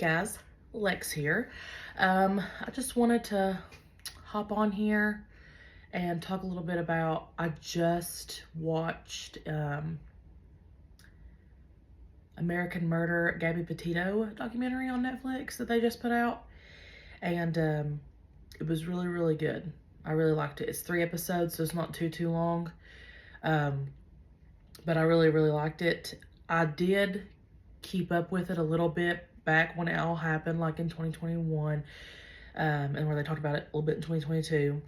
guys, Lex here. I just wanted to hop on here and talk a little bit about, I just watched American Murder, Gabby Petito documentary on Netflix that they just put out. And it was really, really good. I really liked it. It's 3 episodes, so it's not too long. But I really, really liked it. I did keep up with it a little bit back when it all happened, like in 2021, and where they talked about it a little bit in 2022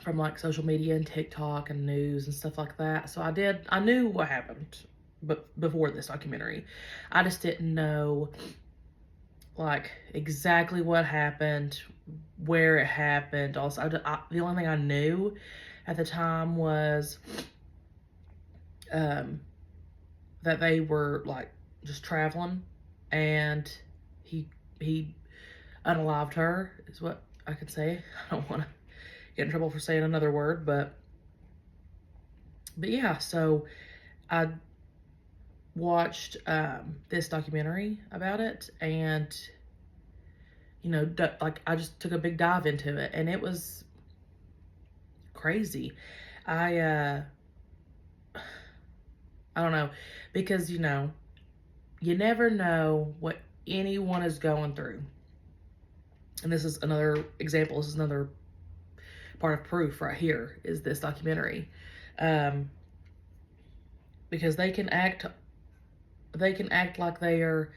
from like social media and TikTok and news and stuff like that. So I knew what happened, but before this documentary, I just didn't know like exactly what happened, where it happened. Also, the only thing I knew at the time was that they were like just traveling, and he unalived her, is what I could say. I don't want to get in trouble for saying another word, but yeah. So I watched this documentary about it, and like I just took a big dive into it, and it was crazy. I don't know, because you never know what anyone is going through. And this is another example. This is another part of proof right here, is this documentary. Because they can act like they are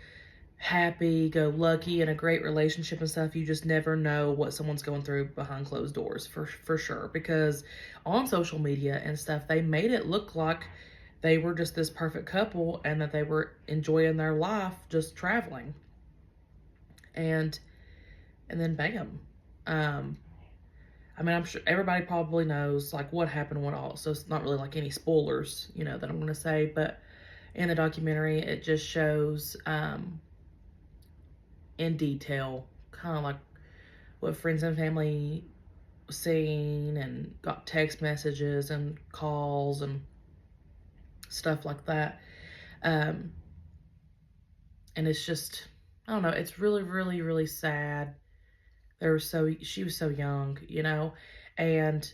happy, go lucky, in a great relationship and stuff. You just never know what someone's going through behind closed doors, for sure. Because on social media and stuff, they made it look like they were just this perfect couple and that they were enjoying their life just traveling. And then bam. I mean, I'm sure everybody probably knows like what happened, what all. So it's not really like any spoilers, that I'm going to say. But in the documentary, it just shows in detail kind of like what friends and family seen and got text messages and calls and stuff like that. And it's just, I don't know, it's really, really, really sad. She was so young, and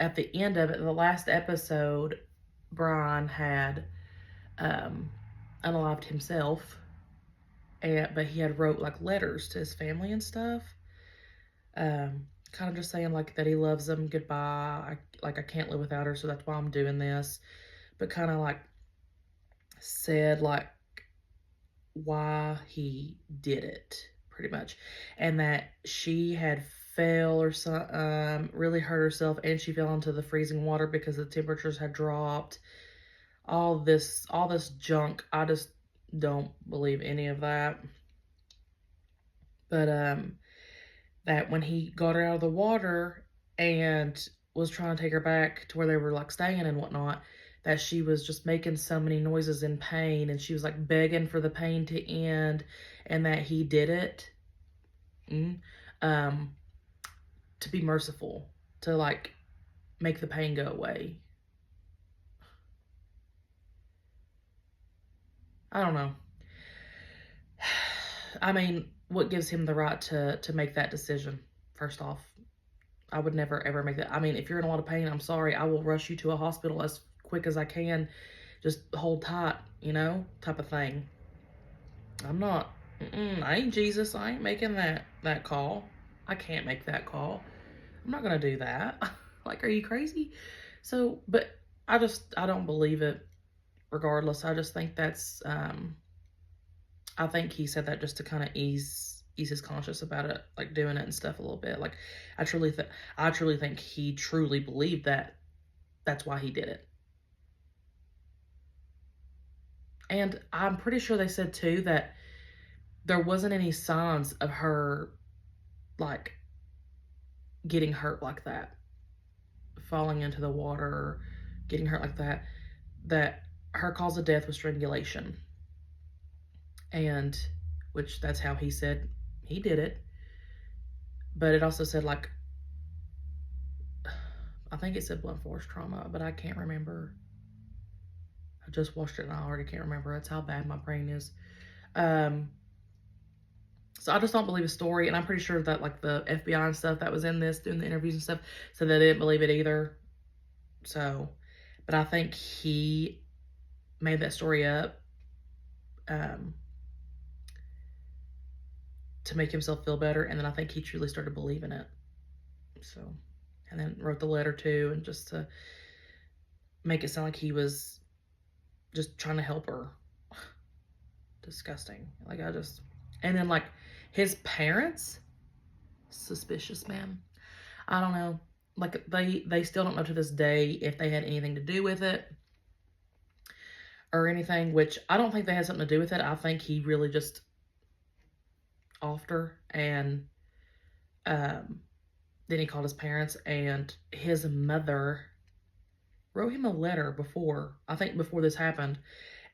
at the end of it, the last episode, Brian had unalived himself, but he had wrote like letters to his family and stuff, kind of just saying like that he loves them, goodbye, I can't live without her, so that's why I'm doing this, but kind of like said like why he did it, pretty much, and that she had fell or some really hurt herself, and she fell into the freezing water because the temperatures had dropped. All this junk. I just don't believe any of that. But that when he got her out of the water and was trying to take her back to where they were like staying and whatnot, that she was just making so many noises in pain, and she was like begging for the pain to end, and that he did it to be merciful, to like make the pain go away. I don't know. I mean, what gives him the right to make that decision? First off, I would never ever make that. I mean, if you're in a lot of pain, I'm sorry, I will rush you to a hospital as quick as I can. Just hold tight, type of thing. I'm not. I ain't Jesus. I ain't making that call. I can't make that call. I'm not gonna do that. Like, are you crazy? So, but I don't believe it. Regardless, I just think that's. I think he said that just to kind of ease his conscience about it, like doing it and stuff a little bit. Like, I truly think he truly believed that that's why he did it. And I'm pretty sure they said too that there wasn't any signs of her like getting hurt like that, falling into the water, getting hurt like that, that her cause of death was strangulation. And which that's how he said he did it. But it also said like, I think it said blunt force trauma, but I can't remember. I just watched it and I already can't remember. That's how bad my brain is. So I just don't believe his story, and I'm pretty sure that like the FBI and stuff that was in this doing the interviews and stuff said they didn't believe it either. So, but I think he made that story up um, to make himself feel better, and then I think he truly started believing it. So, and then wrote the letter too, and just to make it sound like he was just trying to help her. Disgusting. Like and then like his parents, suspicious, man. I don't know. Like they still don't know to this day if they had anything to do with it or anything, which I don't think they had something to do with it. I think he really just offed her, and then he called his parents, and his mother wrote him a letter before, I think before this happened,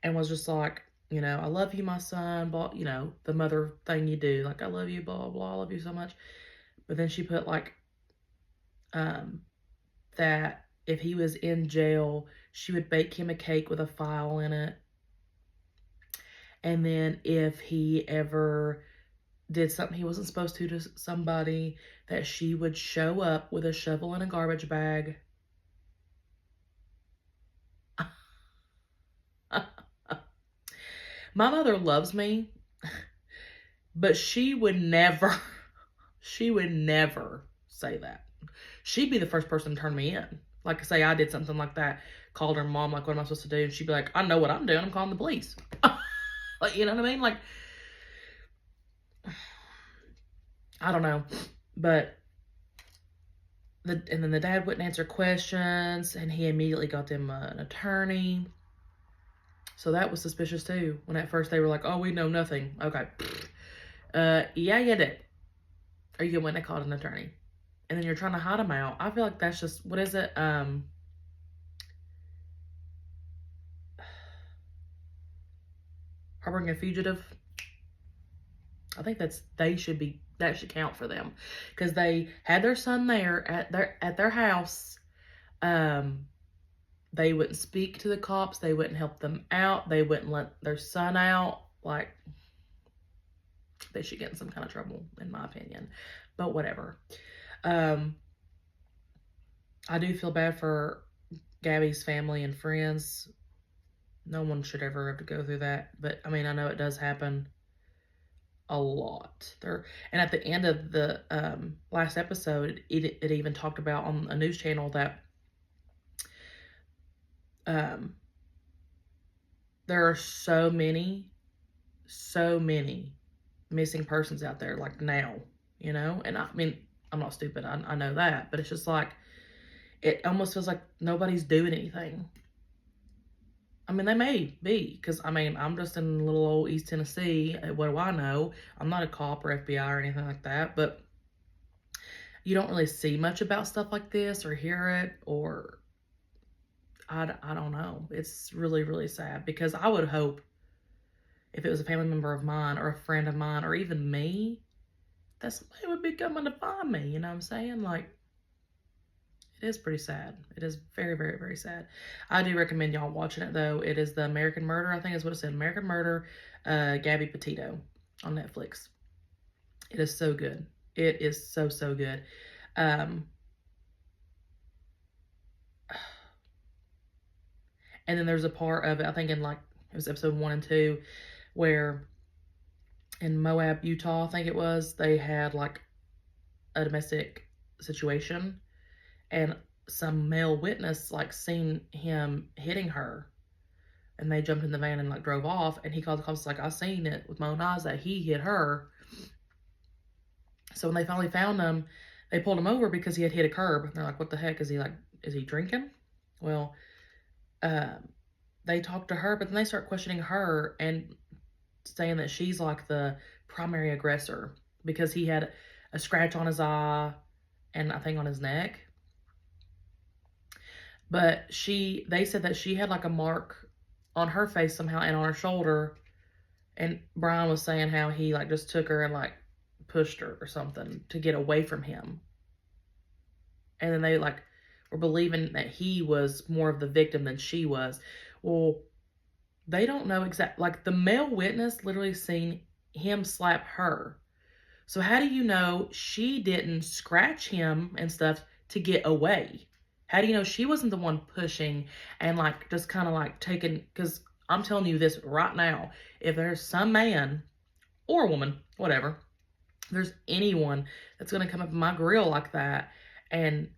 and was just like, you know, I love you, my son, blah, you know, the mother thing you do, like, I love you, blah, blah, I love you so much. But then she put like, that if he was in jail, she would bake him a cake with a file in it. And then if he ever did something he wasn't supposed to somebody, that she would show up with a shovel and a garbage bag. My mother loves me, but she would never say that. She'd be the first person to turn me in. Like, say I did something like that, called her mom, like, what am I supposed to do? And she'd be like, I know what I'm doing. I'm calling the police. Like, you know what I mean? Like, I don't know. But, and then the dad wouldn't answer questions, and he immediately got them an attorney. So that was suspicious too. When at first they were like, oh, we know nothing. Okay. Yeah, you did. Or you went and called an attorney. And then you're trying to hide them out. I feel like that's just, what is it? Harboring a fugitive. I think that should count for them. Because they had their son there at their house. They wouldn't speak to the cops. They wouldn't help them out. They wouldn't let their son out. Like, they should get in some kind of trouble, in my opinion. But whatever. I do feel bad for Gabby's family and friends. No one should ever have to go through that. But, I mean, I know it does happen a lot. And at the end of the last episode, it even talked about on a news channel that there are so many missing persons out there, like now, you know? And I mean, I'm not stupid. I know that. But it's just like, it almost feels like nobody's doing anything. I mean, they may be, because, I mean, I'm just in little old East Tennessee. What do I know? I'm not a cop or FBI or anything like that, but you don't really see much about stuff like this or hear it, or I don't know. It's really, really sad, because I would hope if it was a family member of mine or a friend of mine or even me, that somebody would be coming to find me, you know what I'm saying? Like, it is pretty sad. It is very, very, very sad. I do recommend y'all watching it, though. It is The American Murder. I think is what it said. American Murder, Gabby Petito on Netflix. It is so good. It is so, so good. And then there's a part of it, I think in like, it was episode 1 and 2, where in Moab, Utah, I think it was, they had like a domestic situation, and some male witness like seen him hitting her, and they jumped in the van and like drove off, and he called the cops like, I seen it with my own eyes that he hit her. So when they finally found him, they pulled him over because he had hit a curb. And they're like, what the heck, is he drinking? Well, they talked to her, but then they start questioning her and saying that she's like the primary aggressor, because he had a scratch on his eye and I think on his neck. But they said that she had like a mark on her face somehow and on her shoulder. And Brian was saying how he like just took her and like pushed her or something to get away from him. And then they like were believing that he was more of the victim than she was. Well, they don't know exactly. Like, the male witness literally seen him slap her. So how do you know she didn't scratch him and stuff to get away? How do you know she wasn't the one pushing and like just kind of like taking? Because I'm telling you this right now, if there's some man or woman, whatever, if there's anyone that's gonna come up in my grill like that and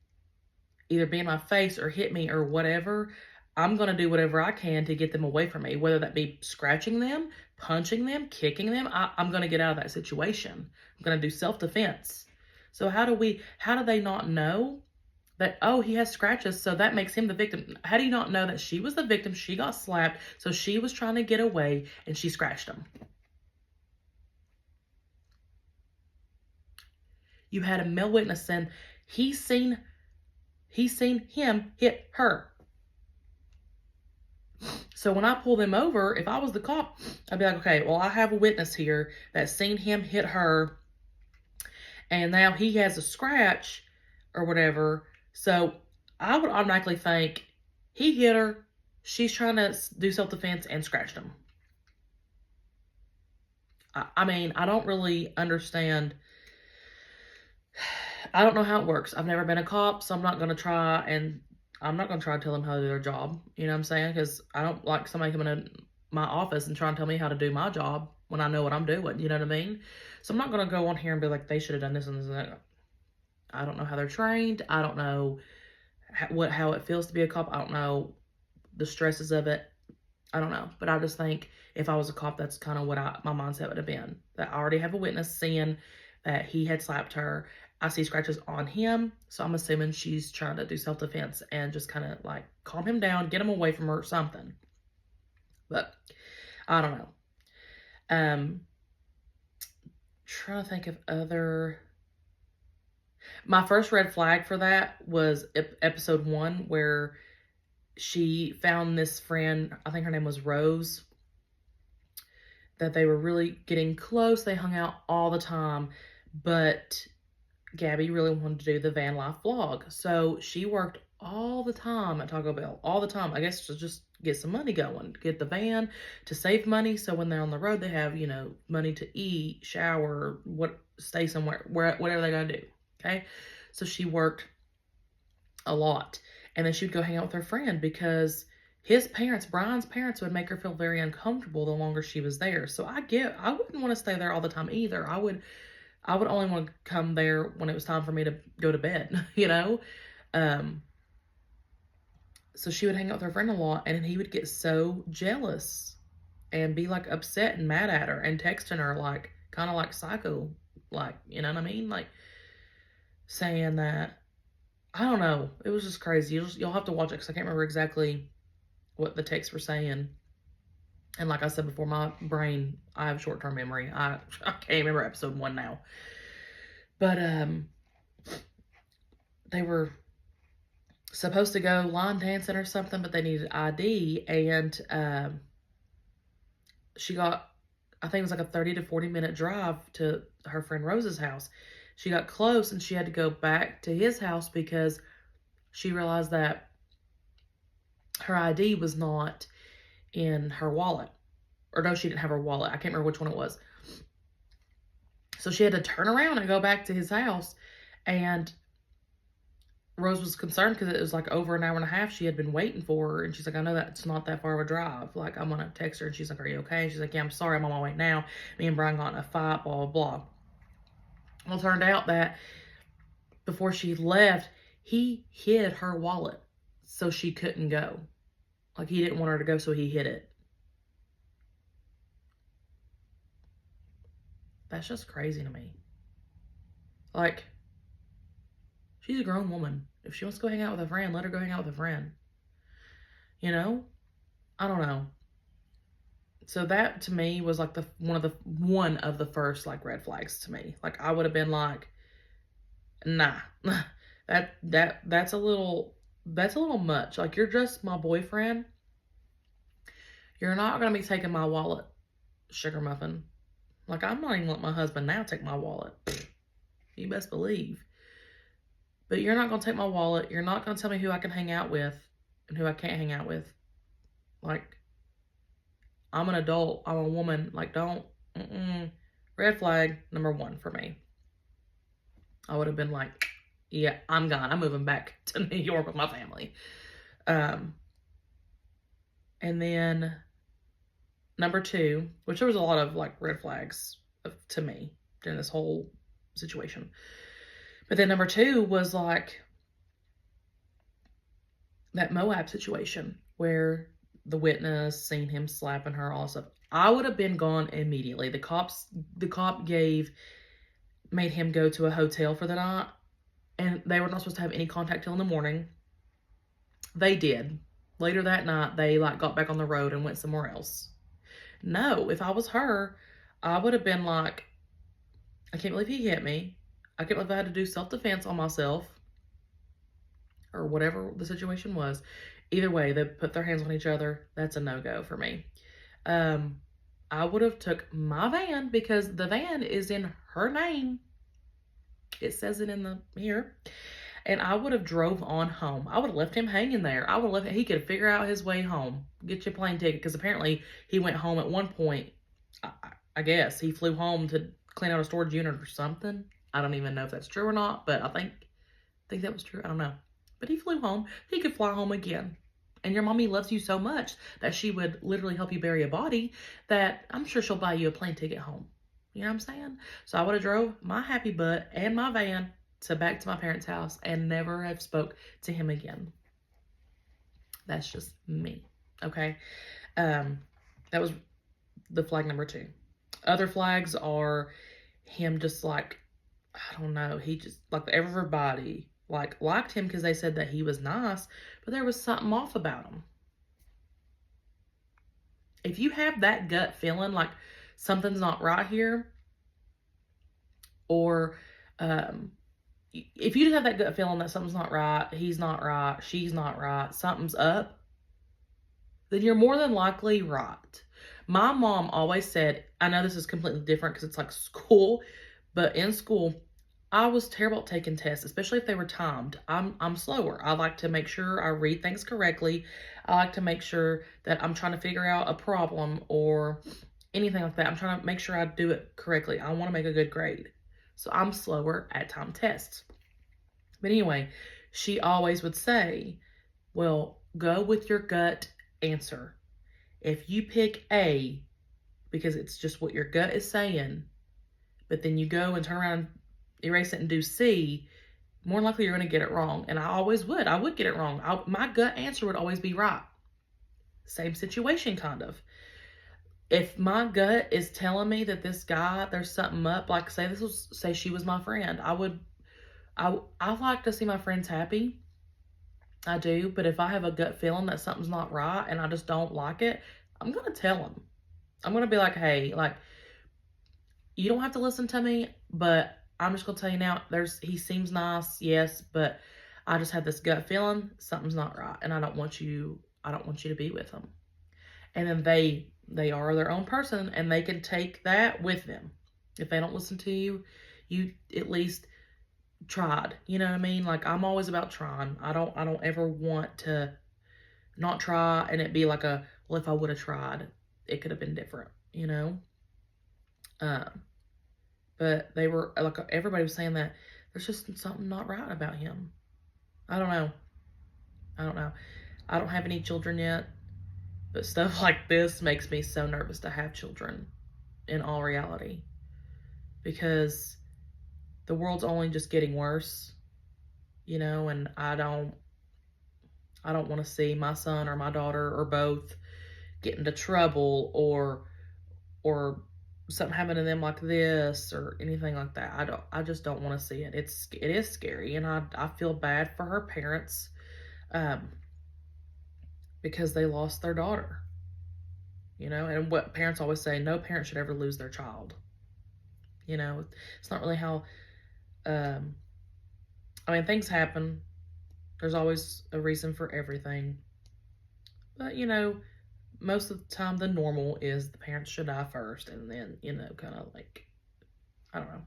either be in my face or hit me or whatever, I'm going to do whatever I can to get them away from me, whether that be scratching them, punching them, kicking them. I'm going to get out of that situation. I'm going to do self-defense. So how do they not know that, oh, he has scratches, so that makes him the victim? How do you not know that she was the victim? She got slapped, so she was trying to get away and she scratched him. You had a male witness saying he's seen him hit her. So when I pull them over, if I was the cop, I'd be like, okay, well, I have a witness here that's seen him hit her, and now he has a scratch or whatever. So I would automatically think he hit her, she's trying to do self-defense and scratched him. I mean, I don't really understand. I don't know how it works. I've never been a cop, so I'm not going to try to tell them how to do their job. You know what I'm saying? Because I don't like somebody coming in my office and trying to tell me how to do my job when I know what I'm doing. You know what I mean? So I'm not going to go on here and be like, they should have done this and this and that. I don't know how they're trained. I don't know how it feels to be a cop. I don't know the stresses of it. I don't know. But I just think if I was a cop, that's kind of what my mindset would have been. That I already have a witness seeing that he had slapped her. I see scratches on him, so I'm assuming she's trying to do self-defense and just kind of like calm him down, get him away from her or something. But I don't know. Trying to think of other. My first red flag for that was episode 1, where she found this friend, I think her name was Rose, that they were really getting close. They hung out all the time, but Gabby really wanted to do the van life vlog. So she worked all the time at Taco Bell, all the time. I guess to just get some money going, get the van to save money. So when they're on the road, they have, money to eat, shower, stay somewhere, whatever they got to do. Okay. So she worked a lot, and then she'd go hang out with her friend because Brian's parents would make her feel very uncomfortable the longer she was there. So I wouldn't want to stay there all the time either. I would only want to come there when it was time for me to go to bed, So she would hang out with her friend a lot, and he would get so jealous and be like upset and mad at her and texting her like kind of like psycho, like, you know what I mean? Like saying that, I don't know. It was just crazy. You'll have to watch it because I can't remember exactly what the texts were saying. And like I said before, my brain, I have short-term memory. I can't remember episode 1 now. But they were supposed to go line dancing or something, but they needed ID. And she got, I think it was like a 30 to 40 minute drive to her friend Rose's house. She got close and she had to go back to his house because she realized that her ID was not in her wallet. Or no, she didn't have her wallet. I can't remember which one it was. So she had to turn around and go back to his house. And Rose was concerned because it was like over an hour and a half she had been waiting for her. And she's like, I know that's not that far of a drive. Like, I'm going to text her. And she's like, are you okay? And she's like, yeah, I'm sorry. I'm on my way now. Me and Brian got in a fight, blah, blah, blah. Well, it turned out that before she left, he hid her wallet so she couldn't go. Like, he didn't want her to go, so he hid it. That's just crazy to me. Like, she's a grown woman. If she wants to go hang out with a friend, let her go hang out with a friend. I don't know. So that to me was like one of the first like red flags to me. Like, I would have been like, nah, that's a little much. Like, you're just my boyfriend. You're not gonna be taking my wallet, sugar muffin. Like, I'm not even letting my husband now take my wallet. You best believe. But you're not gonna take my wallet. You're not gonna tell me who I can hang out with and who I can't hang out with. Like, I'm an adult. I'm a woman. Like, don't, red flag number 1 for me. I would have been like, yeah, I'm gone. I'm moving back to New York with my family. And then number 2, which there was a lot of like red flags to me during this whole situation. But then number 2 was like that Moab situation where the witness seen him slapping her, all stuff. I would have been gone immediately. The cop made him go to a hotel for the night, and they were not supposed to have any contact till in the morning. They did. Later that night, they like got back on the road and went somewhere else. No, if I was her, I would have been like, I can't believe he hit me. I can't believe I had to do self-defense on myself, or whatever the situation was. Either way, they put their hands on each other. That's a no-go for me. I would have took my van, because the van is in her name. It says it in the here. And I would have drove on home. I would have left him hanging there. I would have left him. He could figure out his way home. Get your plane ticket. Because apparently he went home at one point. I guess he flew home to clean out a storage unit or something. I don't even know if that's true or not. But I think that was true. I don't know. But he flew home. He could fly home again. And your mommy loves you so much that she would literally help you bury a body, that I'm sure she'll buy you a plane ticket home. You know what I'm saying? So I would have drove my happy butt and my van back to my parents' house and never have spoke to him again. That's just me. Okay. That was the flag number 2. Other flags are him just like, I don't know. He just, like, everybody like liked him because they said that he was nice, but there was something off about him. If you have that gut feeling like something's not right here, or if you just have that gut feeling that something's not right, he's not right, she's not right, something's up, then you're more than likely right. My mom always said, I know this is completely different because it's like school, but in school, I was terrible at taking tests, especially if they were timed. I'm slower. I like to make sure I read things correctly. I like to make sure that I'm trying to figure out a problem or anything like that. I'm trying to make sure I do it correctly. I want to make a good grade. So I'm slower at timed tests. But anyway, she always would say, well, go with your gut answer. If you pick A, because it's just what your gut is saying, but then you go and turn around, erase it and do C, more than likely you're going to get it wrong. And I always would. I would get it wrong. My gut answer would always be right. Same situation, kind of. If my gut is telling me that this guy, there's something up, like say she was my friend, I like to see my friends happy. I do, but if I have a gut feeling that something's not right and I just don't like it, I'm going to tell him. I'm going to be like, hey, like, you don't have to listen to me, but I'm just going to tell you now, he seems nice, yes, but I just have this gut feeling something's not right, and I don't want you to be with him. And then they are their own person, and they can take that with them. If they don't listen to you, you at least tried. You know what I mean? Like, I'm always about trying. I don't ever want to not try and it be like well, if I would have tried, it could have been different, you know? But they were, like, everybody was saying that there's just something not right about him. I don't know. I don't have any children yet, but stuff like this makes me so nervous to have children, in all reality. Because the world's only just getting worse, you know, and I don't want to see my son or my daughter or both get into trouble or something happen to them like this or anything like that. I just don't want to see it. It is scary, and I feel bad for her parents, because they lost their daughter, you know, and what parents always say, no parent should ever lose their child. You know, it's not really how, I mean, things happen. There's always a reason for everything. But, you know, most of the time the normal is the parents should die first, and then, you know, kind of like, I don't know.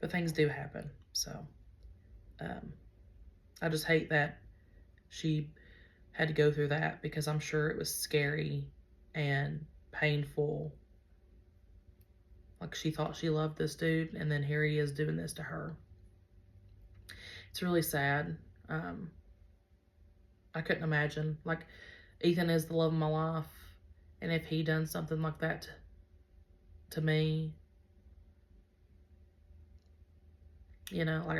But things do happen. So, I just hate that she had to go through that, because I'm sure it was scary and painful Like, she thought she loved this dude, and then here he is doing this to her. It's really sad. I couldn't imagine. Like, Ethan is the love of my life, and if he done something like that to me, you know, like,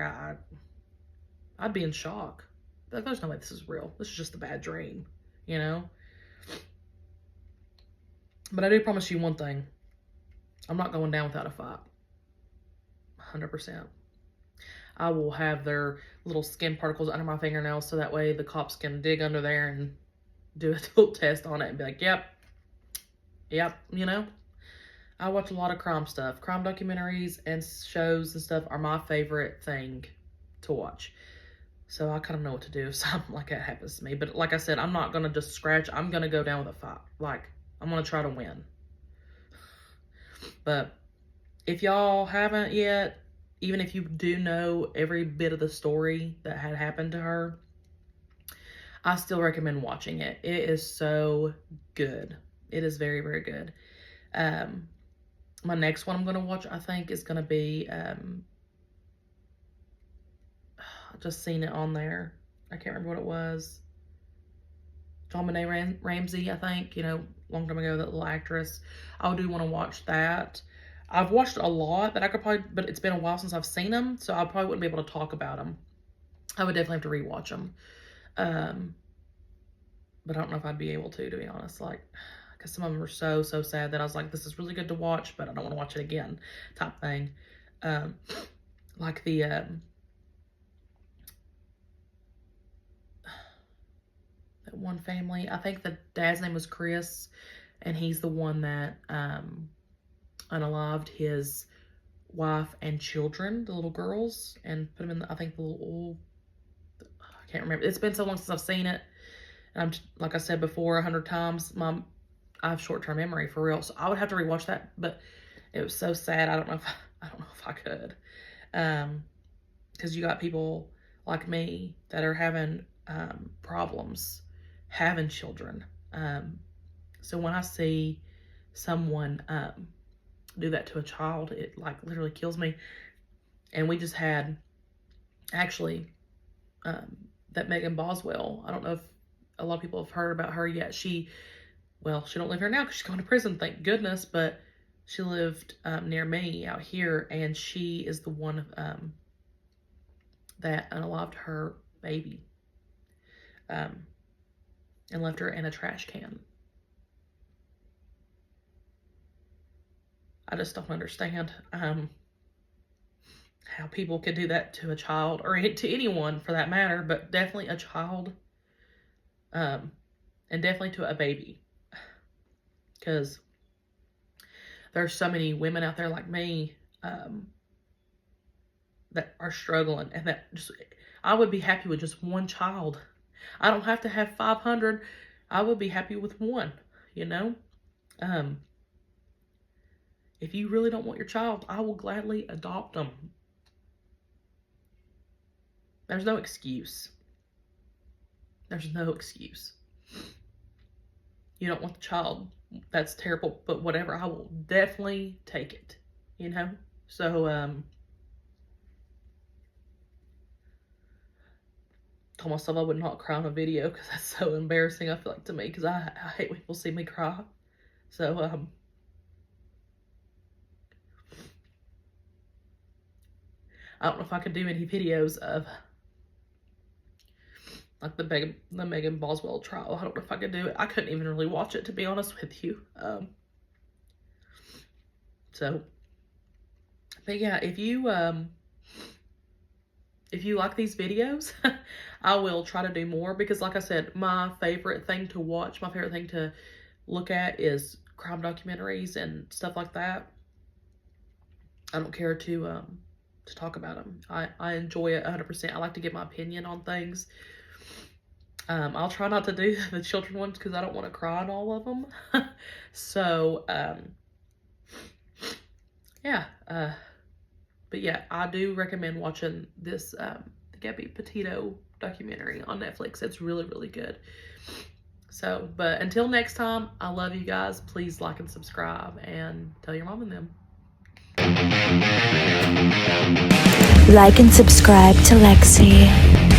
I'd be in shock. Like, there's no way this is real. This is just a bad dream, you know? But I do promise you one thing. I'm not going down without a fight. 100%. I will have their little skin particles under my fingernails so that way the cops can dig under there and do a little test on it and be like, yep, you know? I watch a lot of crime stuff. Crime documentaries and shows and stuff are my favorite thing to watch. So I kind of know what to do if something like that happens to me. But like I said, I'm not going to just scratch. I'm going to go down with a fight. Like, I'm going to try to win. But if y'all haven't yet, even if you do know every bit of the story that had happened to her, I still recommend watching it. It is so good. It is very, very good. My next one I'm going to watch, I think, is going to be, I just seen it on there. I can't remember what it was. JonBenet Ramsey, I think, you know, long time ago, that little actress. I do want to watch that. I've watched a lot that I could probably, but it's been a while since I've seen them, so I probably wouldn't be able to talk about them. I would definitely have to rewatch them. But I don't know if I'd be able to be honest. Like, because some of them are so, so sad that I was like, this is really good to watch, but I don't want to watch it again, type thing. Like the, that one family, I think the dad's name was Chris, and he's the one that unalived his wife and children, the little girls, and put them in, I think, the little, I can't remember. It's been so long since I've seen it. And I'm, like I said before, 100 times, I have short-term memory for real. So I would have to rewatch that, but it was so sad. I don't know if I could. Because you got people like me that are having problems having children. So when I see someone do that to a child, it like literally kills me. And we just had actually that Megan Boswell. I don't know if a lot of people have heard about her yet. She don't live here now because she's going to prison, thank goodness, but she lived near me out here, and she is the one that unalived her baby and left her in a trash can. I just don't understand how people could do that to a child, or to anyone for that matter, but definitely a child, and definitely to a baby. Because there's so many women out there like me that are struggling, and that just, I would be happy with just one child. I don't have to have 500. I would be happy with one, you know? If you really don't want your child, I will gladly adopt them. There's no excuse. There's no excuse. You don't want the child. That's terrible, but whatever. I will definitely take it, you know? So, told myself I would not cry on a video because that's so embarrassing, I feel like, to me, because I hate when people see me cry. So, I don't know if I could do any videos of like the Megan Boswell trial. I don't know if I could do it. I couldn't even really watch it, to be honest with you. So, but yeah, if you like these videos, I will try to do more, because like I said, my favorite thing to watch, my favorite thing to look at is crime documentaries and stuff like that. I don't care to talk about them. I enjoy it 100%. I like to give my opinion on things. I'll try not to do the children ones because I don't want to cry on all of them. So, yeah. But yeah, I do recommend watching this, the Gabby Petito documentary on Netflix. It's really, really good. So, but until next time, I love you guys. Please like and subscribe and tell your mom and them. Like and subscribe to Lexi.